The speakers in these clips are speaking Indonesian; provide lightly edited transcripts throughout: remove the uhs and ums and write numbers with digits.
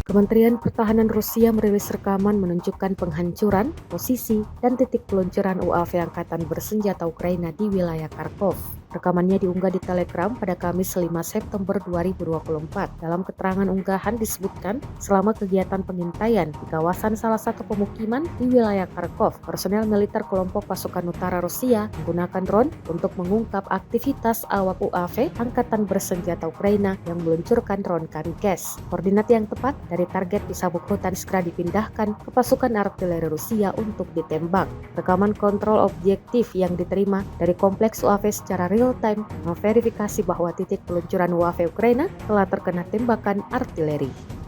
Kementerian Pertahanan Rusia merilis rekaman menunjukkan penghancuran, posisi, dan titik peluncuran UAV Angkatan Bersenjata Ukraina di wilayah Kharkov. Rekamannya diunggah di Telegram pada Kamis 5 September 2024. Dalam keterangan unggahan disebutkan, selama kegiatan pengintaian di kawasan salah satu pemukiman di wilayah Kharkov, personel militer kelompok pasukan utara Rusia menggunakan drone untuk mengungkap aktivitas awak UAV Angkatan Bersenjata Ukraina yang meluncurkan drone Kamikze. Koordinat yang tepat dari target di sabuk hutan segera dipindahkan ke pasukan artileri Rusia untuk ditembak. Rekaman kontrol objektif yang diterima dari kompleks UAV secara real-time memverifikasi bahwa titik peluncuran UAV Ukraina telah terkena tembakan artileri.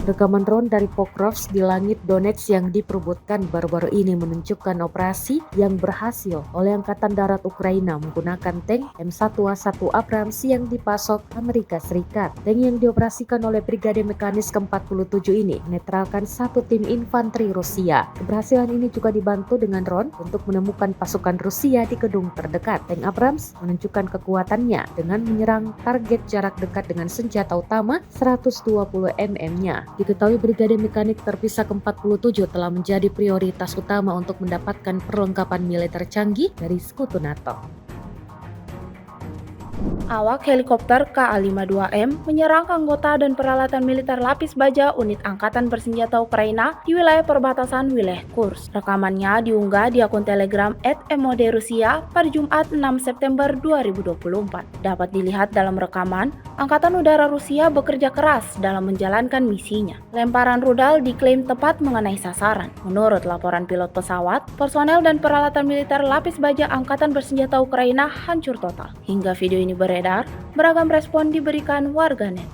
Rekaman drone dari Pokrovsk di langit Donetsk yang diperebutkan baru-baru ini menunjukkan operasi yang berhasil oleh Angkatan Darat Ukraina menggunakan tank M1A1 Abrams yang dipasok Amerika Serikat. Tank yang dioperasikan oleh Brigade Mekanis ke-47 ini menetralkan satu tim infanteri Rusia. Keberhasilan ini juga dibantu dengan drone untuk menemukan pasukan Rusia di gedung terdekat. Tank Abrams menunjukkan kekuatannya dengan menyerang target jarak dekat dengan senjata utama 120 mm-nya. Diketahui Brigade Mekanik terpisah ke-47 telah menjadi prioritas utama untuk mendapatkan perlengkapan militer canggih dari sekutu NATO. Awak helikopter Ka-52M menyerang anggota dan peralatan militer lapis baja unit Angkatan Bersenjata Ukraina di wilayah perbatasan wilayah Kursk. Rekamannya diunggah di akun Telegram @MOD Rusia pada Jumat 6 September 2024. Dapat dilihat dalam rekaman, Angkatan Udara Rusia bekerja keras dalam menjalankan misinya. Lemparan rudal diklaim tepat mengenai sasaran. Menurut laporan pilot pesawat, personel dan peralatan militer lapis baja Angkatan Bersenjata Ukraina hancur total. Hingga video ini beredar, beragam respon diberikan warganet.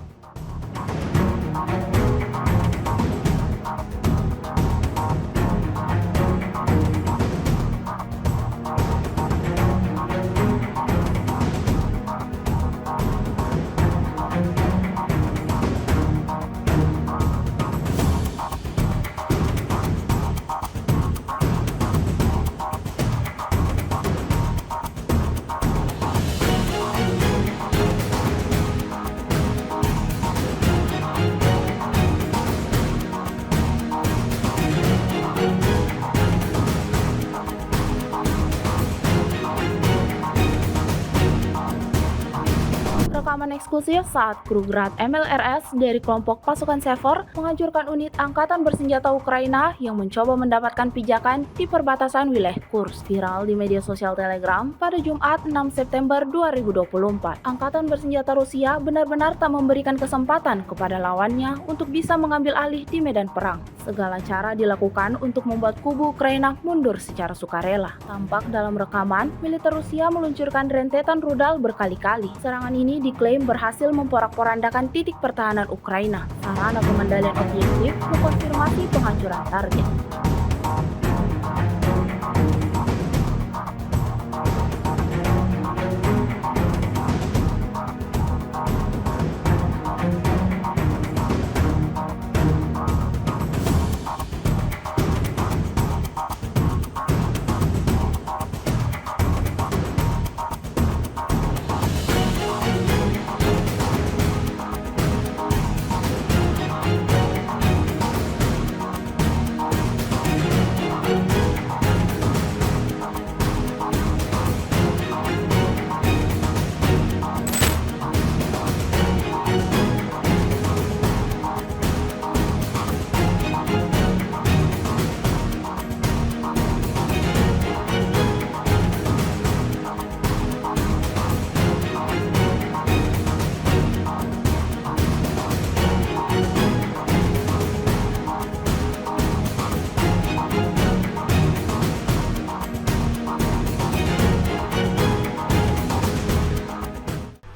Rekaman eksklusif saat kru Grad MLRS dari kelompok pasukan Sefor menghancurkan unit Angkatan Bersenjata Ukraina yang mencoba mendapatkan pijakan di perbatasan wilayah Kursk. Viral di media sosial Telegram pada Jumat 6 September 2024. Angkatan Bersenjata Rusia benar-benar tak memberikan kesempatan kepada lawannya untuk bisa mengambil alih di medan perang. Segala cara dilakukan untuk membuat kubu Ukraina mundur secara sukarela. Tampak dalam rekaman, militer Rusia meluncurkan rentetan rudal berkali-kali. Serangan ini diklaim berhasil memporak-porandakan titik pertahanan Ukraina. Sarana pengendalian objektif mengkonfirmasi penghancuran target.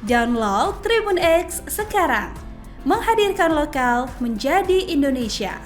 Download Tribun X sekarang. Menghadirkan lokal menjadi Indonesia.